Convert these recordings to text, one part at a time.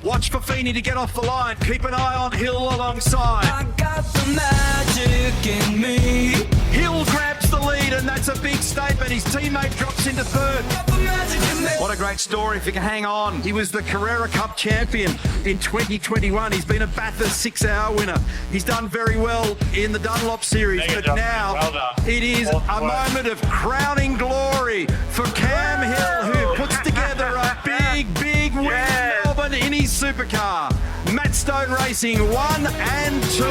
Watch for Feeney to get off the line. Keep an eye on Hill alongside. I got the magic in me. Hill grabs the lead, and that's a big statement. His teammate drops into third. Got the magic in me. What a great story if you can hang on. He was the Carrera Cup champion in 2021. He's been a Bathurst 6-hour winner. He's done very well in the Dunlop series, but now it is a moment of crowning glory for Cam Hill, who puts together a big win in Melbourne in his supercar. Matt Stone Racing 1 and 2.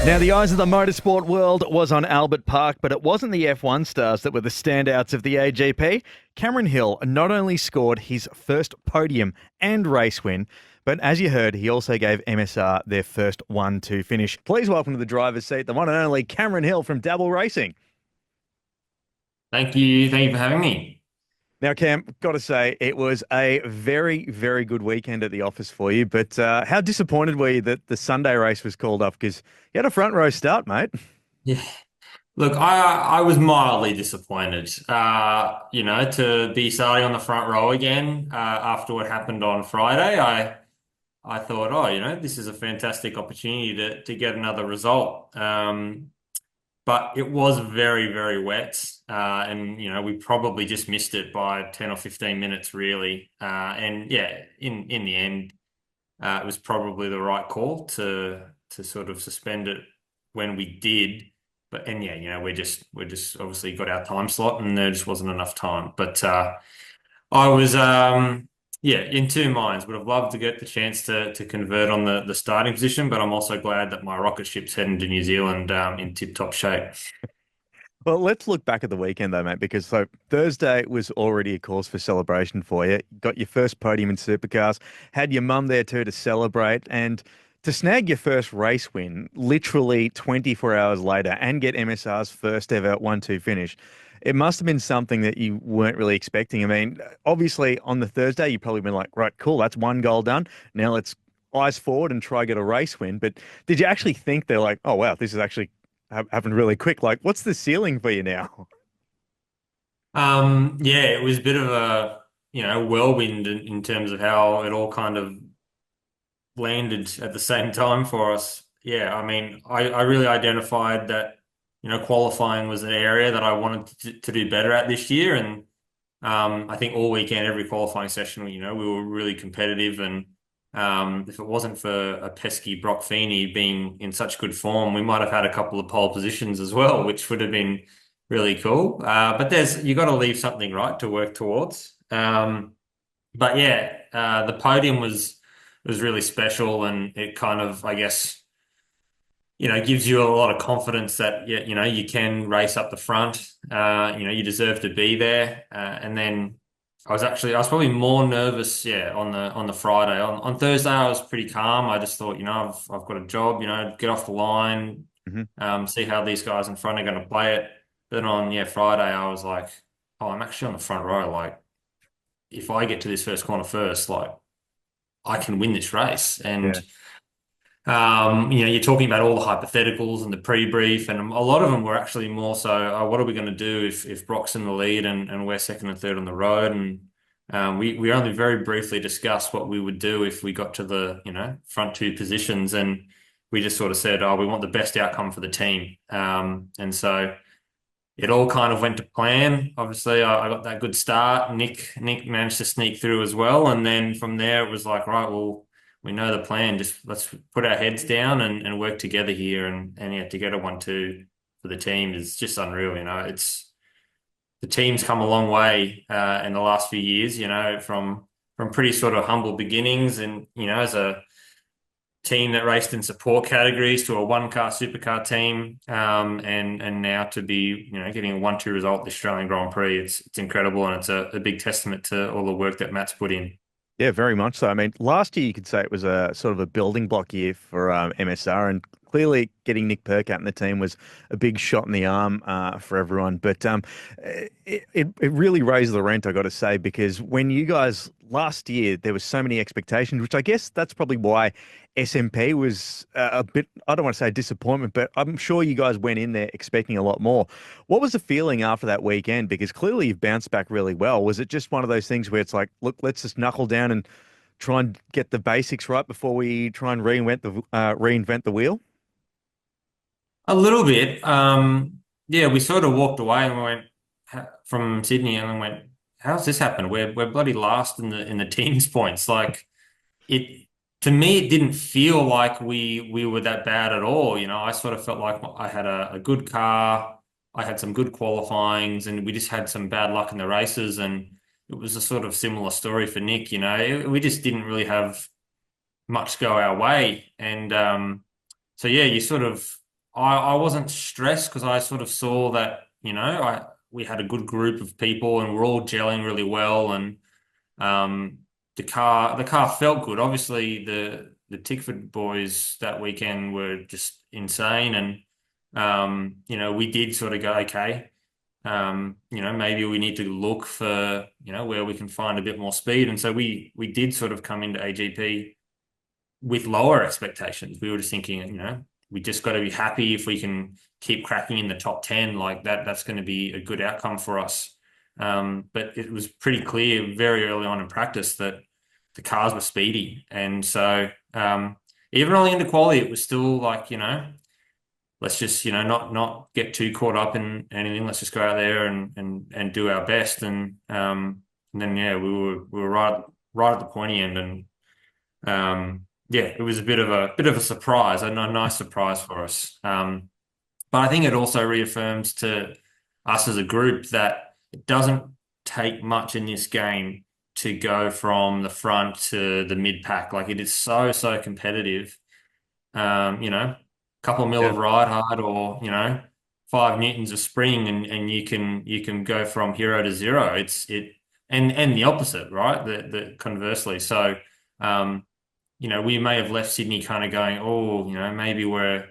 Now, the eyes of the motorsport world was on Albert Park, but it wasn't the F1 stars that were the standouts of the AGP. Cameron Hill not only scored his first podium and race win, but as you heard, he also gave MSR their first 1-2 finish. Please welcome to the driver's seat, the one and only Cameron Hill from Dabble Racing. Thank you. Thank you for having me. Now, Cam, got to say, it was a very good weekend at the office for you, but how disappointed were you that the Sunday race was called off? Because you had a front row start, mate. Yeah. Look, I was mildly disappointed, to be starting on the front row again after what happened on Friday. I thought, this is a fantastic opportunity to get another result. But it was very wet, and we probably just missed it by 10 or 15 minutes, really. In the end, it was probably the right call to sort of suspend it when we did. We just obviously got our time slot, and there just wasn't enough time. But I was in two minds. Would have loved to get the chance to convert on the starting position, but I'm also glad that my rocket ship's heading to New Zealand in tip-top shape. Well, let's look back at the weekend, though, mate, because Thursday was already a cause for celebration for you. Got your first podium in supercars, had your mum there too to celebrate, and to snag your first race win literally 24 hours later and get MSR's first ever 1-2 finish. It must have been something that you weren't really expecting. I mean, obviously on the Thursday, you've probably been like, right, cool, that's one goal done. Now let's eyes forward and try get a race win. But did you actually think they're like, oh, wow, this is actually happened really quick? Like, what's the ceiling for you now? It was a bit of a, whirlwind in terms of how it all kind of landed at the same time for us. Yeah, I mean, I really identified that qualifying was an area that I wanted to do better at this year. And I think all weekend, every qualifying session, we were really competitive. And if it wasn't for a pesky Brock Feeney being in such good form, we might have had a couple of pole positions as well, which would have been really cool. But you got to leave something right to work towards. The podium was really special, and it kind of, I guess, gives you a lot of confidence that, you can race up the front. You deserve to be there. And then I was probably more nervous, on the Friday. On Thursday, I was pretty calm. I just thought, I've got a job, get off the line, see how these guys in front are going to play it. Then on, Friday, I was like, oh, I'm actually on the front row. Like, if I get to this first corner first, like, I can win this race. And you're talking about all the hypotheticals and the pre-brief, and a lot of them were actually more so, what are we going to do if Brock's in the lead and we're second and third on the road? And we only very briefly discussed what we would do if we got to the front two positions, and we just sort of said, we want the best outcome for the team. And so it all kind of went to plan. Obviously, I got that good start. Nick managed to sneak through as well, and then from there it was like, right, well, we know the plan. Just let's put our heads down and work together here. And to get a 1-2 for the team is just unreal. It's the team's come a long way in the last few years. From pretty sort of humble beginnings, and as a team that raced in support categories to a one-car supercar team, and now to be getting a 1-2 result at the Australian Grand Prix. It's incredible, and it's a big testament to all the work that Matt's put in. Yeah, very much so. I mean, last year you could say it was a sort of a building block year for MSR, and clearly getting Nick Percat in the team was a big shot in the arm for everyone. But it really raised the rent, I got to say, because when you guys last year, there was so many expectations, which I guess that's probably why SMP was a bit, I don't want to say disappointment, but I'm sure you guys went in there expecting a lot more. What was the feeling after that weekend? Because clearly you've bounced back really well. Was it just one of those things where it's like, look, let's just knuckle down and try and get the basics right before we try and reinvent the wheel? A little bit. Yeah, we sort of walked away and we went from Sydney and then went, how's this happened? We're bloody last in the teams points. Like it to me, it didn't feel like we were that bad at all. I sort of felt like I had a good car, I had some good qualifyings, and we just had some bad luck in the races. And it was a sort of similar story for Nick. We just didn't really have much go our way. And so yeah, you sort of I wasn't stressed because I sort of saw that, we had a good group of people and we're all gelling really well, and um the car felt good. Obviously the Tickford boys that weekend were just insane, and we did sort of go, okay, maybe we need to look for, where we can find a bit more speed. And so we did sort of come into AGP with lower expectations. We were just thinking, we just got to be happy if we can keep cracking in the top 10 like that. That's going to be a good outcome for us. But it was pretty clear very early on in practice that the cars were speedy. And so even rolling into quality, it was still like, let's just, not get too caught up in anything. Let's just go out there and do our best. And then, yeah, we were right at the pointy end. And yeah, it was a bit of a surprise, a nice surprise for us. But I think it also reaffirms to us as a group that it doesn't take much in this game to go from the front to the mid pack. Like, it is so competitive. Couple mil of ride hard, or 5 newtons of spring, and you can go from hero to zero. And the opposite, right? The conversely. So we may have left Sydney kind of going, oh, maybe we've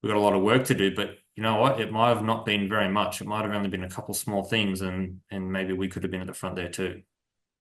got a lot of work to do, but you know what? It might have not been very much. It might have only been a couple small things, and maybe we could have been at the front there too.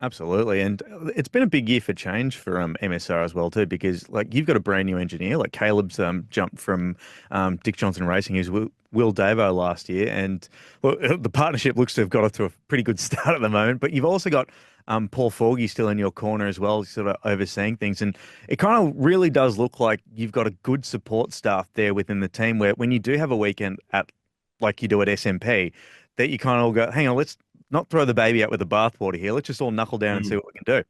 Absolutely. And it's been a big year for change for MSR as well too, because like you've got a brand new engineer, like Caleb's jumped from Dick Johnson Racing, who's Will Davo last year, and well, the partnership looks to have got off to a pretty good start at the moment. But you've also got Paul Forgy still in your corner as well, sort of overseeing things, and it kind of really does look like you've got a good support staff there within the team, where when you do have a weekend at like you do at SMP, that you kind of go, hang on, let's not throw the baby out with the bathwater here. Let's just all knuckle down and see what we can do.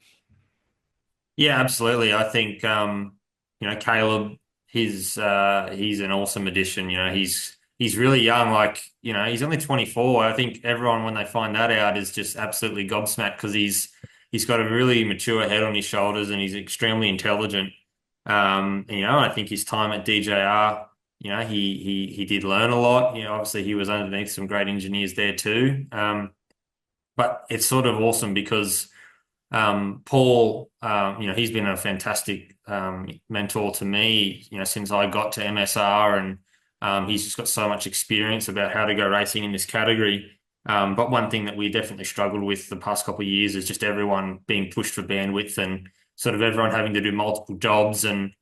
Yeah, absolutely. I think Caleb, he's an awesome addition. He's really young. Like, he's only 24. I think everyone, when they find that out, is just absolutely gobsmacked, because he's got a really mature head on his shoulders and he's extremely intelligent. I think his time at DJR, he did learn a lot. Obviously he was underneath some great engineers there too. But it's sort of awesome because Paul, he's been a fantastic mentor to me, since I got to MSR, and he's just got so much experience about how to go racing in this category. But one thing that we definitely struggled with the past couple of years is just everyone being pushed for bandwidth, and sort of everyone having to do multiple jobs. And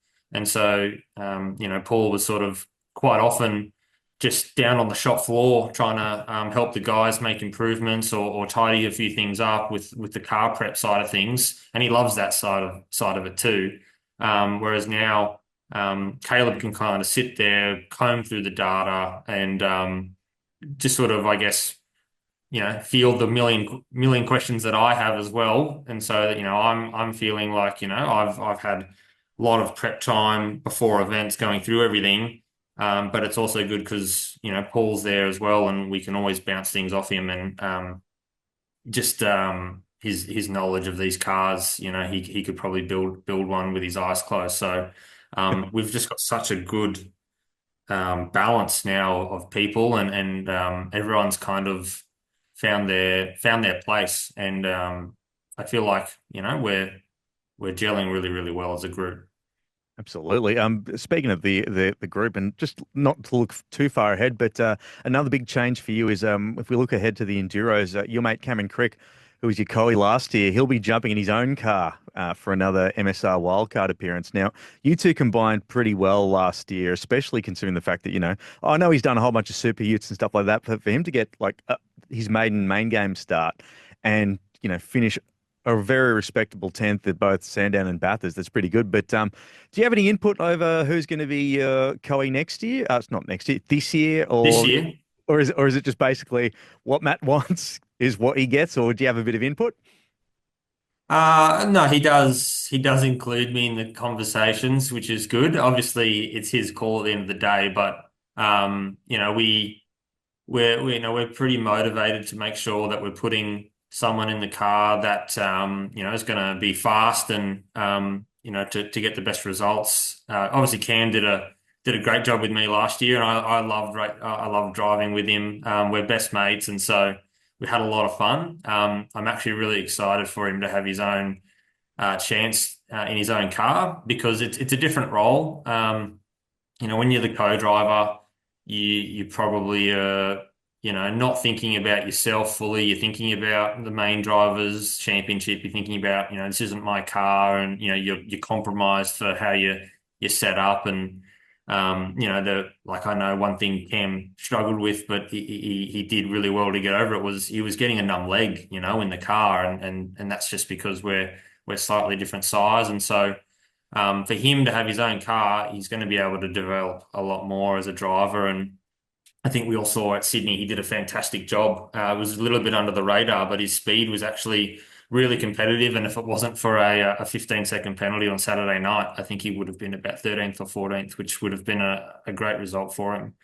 so, Paul was sort of quite often just down on the shop floor trying to help the guys make improvements, or tidy a few things up with the car prep side of things. And he loves that side of it too. Whereas now Caleb can kind of sit there, comb through the data, and just sort of, I guess, field the million questions that I have as well. And so that, I'm feeling like, I've had a lot of prep time before events going through everything. But it's also good because, Paul's there as well, and we can always bounce things off him, and just his knowledge of these cars, he could probably build one with his eyes closed. So we've just got such a good balance now of people, and everyone's kind of found their place, and I feel like, we're gelling really, really well as a group. Absolutely. Speaking of the group, and just not to look too far ahead, but another big change for you is if we look ahead to the Enduros, your mate Cameron Crick, who was your co last year, he'll be jumping in his own car for another MSR wildcard appearance. Now, you two combined pretty well last year, especially considering the fact that, I know he's done a whole bunch of super utes and stuff like that, but for him to get like his maiden main game start and, finish a very respectable 10th at both Sandown and Bathurst. That's pretty good. But do you have any input over who's going to be coing next year? It's not next year, this year, This year. or is it just basically what Matt wants is what he gets, or do you have a bit of input? No, he does. He does include me in the conversations, which is good. Obviously, it's his call at the end of the day, but you know, we're pretty motivated to make sure that we're putting someone in the car that you know, is going to be fast and you know, to get the best results. Obviously, Cam did a great job with me last year, and I loved driving with him. We're best mates, and so we had a lot of fun. I'm actually really excited for him to have his own chance in his own car because it's a different role. You know, when you're the co-driver, you probably you know, not thinking about yourself fully. You're thinking about the main driver's championship. You're thinking about, you know, this isn't my car, and you know, you're compromised for how you're set up. And you know, like I know one thing Cam struggled with, but he did really well to get over it was he was getting a numb leg, you know, in the car, and that's just because we're slightly different size, and so. For him to have his own car, he's going to be able to develop a lot more as a driver. And I think we all saw at Sydney, he did a fantastic job. It was a little bit under the radar, but his speed was actually really competitive. And if it wasn't for a 15-second penalty on Saturday night, I think he would have been about 13th or 14th, which would have been a great result for him.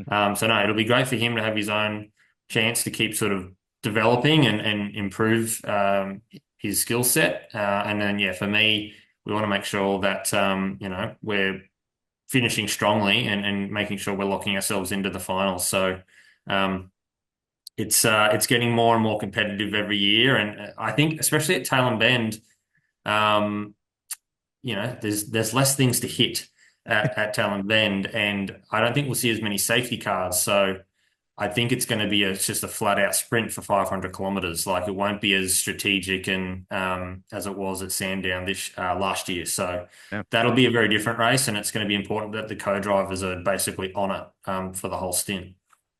So no, it'll be great for him to have his own chance to keep sort of developing and improve his skill set. And then, yeah, for me, we want to make sure that, you know, we're finishing strongly and making sure we're locking ourselves into the finals. So it's getting more and more competitive every year. And I think, especially at Tailem Bend, you know, there's less things to hit at Tailem Bend. And I don't think we'll see as many safety cars. So I think it's going to be just a flat out sprint for 500 kilometers. Like it won't be as strategic and as it was at Sandown last year. So that'll be a very different race, and it's going to be important that the co-drivers are basically on it for the whole stint.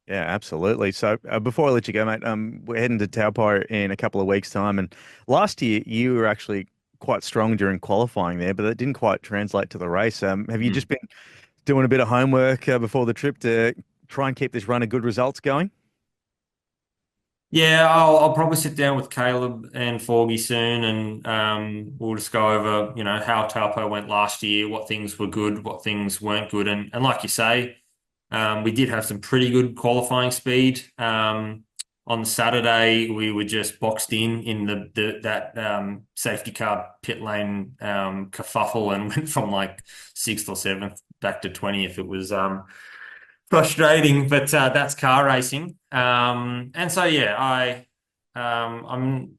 Yeah, absolutely. So before I let you go, mate, we're heading to Taupo in a couple of weeks' time. And last year you were actually quite strong during qualifying there, but that didn't quite translate to the race. Have you just been doing a bit of homework before the trip to try and keep this run of good results going? Yeah, I'll probably sit down with Caleb and Forgy soon, and we'll just go over, you know, how Taupo went last year, what things were good, what things weren't good, and like you say, we did have some pretty good qualifying speed. On Saturday, we were just boxed in that safety car pit lane kerfuffle and went from like 6th or 7th back to 20th. It was frustrating, but that's car racing. And so yeah, I'm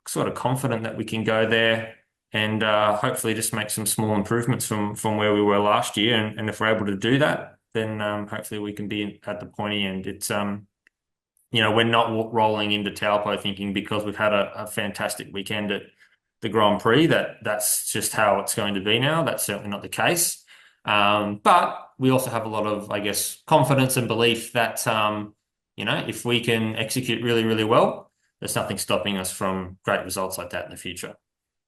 sort of confident that we can go there and hopefully just make some small improvements from where we were last year. And if we're able to do that, then hopefully we can be at the pointy end. It's you know, we're not rolling into Taupo thinking because we've had a fantastic weekend at the Grand Prix that's just how it's going to be now. That's certainly not the case. But we also have a lot of, I guess, confidence and belief that, you know, if we can execute really, really well, there's nothing stopping us from great results like that in the future.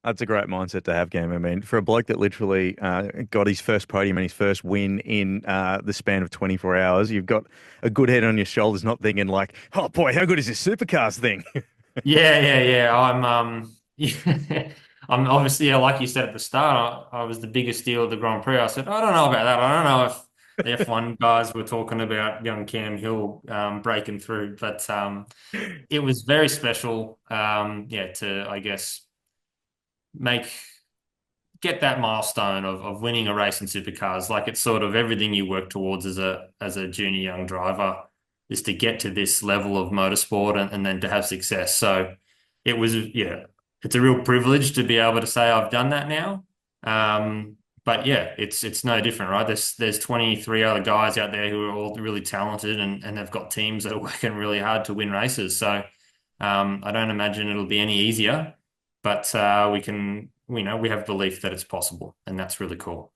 That's a great mindset to have, Game. I mean, for a bloke that literally got his first podium and his first win in the span of 24 hours, you've got a good head on your shoulders, not thinking like, oh boy, how good is this supercars thing? Yeah. I'm obviously, yeah, like you said at the start, I was the biggest deal of the Grand Prix. I said, I don't know about that. I don't know if the F1 guys were talking about young Cam Hill breaking through, but it was very special, yeah, to, I guess, get that milestone of winning a race in supercars. Like it's sort of everything you work towards as a junior young driver is to get to this level of motorsport and then to have success. So it was, yeah, it's a real privilege to be able to say I've done that now. But yeah, it's no different, right? There's 23 other guys out there who are all really talented and they've got teams that are working really hard to win races. So I don't imagine it'll be any easier, but we have belief that it's possible, and that's really cool.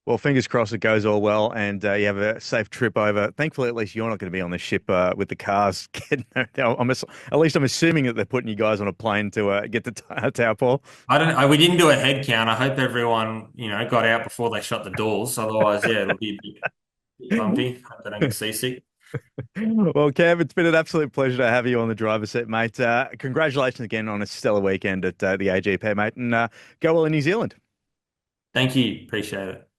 Well, fingers crossed it goes all well and you have a safe trip over. Thankfully, at least you're not going to be on the ship with the cars. At least I'm assuming that they're putting you guys on a plane to get to Taupo. We didn't do a head count. I hope everyone, got out before they shut the doors. Otherwise, yeah, it'll be a bit bumpy. Hope they don't get seasick. Well, Cam, it's been an absolute pleasure to have you on the driver's seat, mate. Congratulations again on a stellar weekend at the AGP, mate, and go well in New Zealand. Thank you. Appreciate it.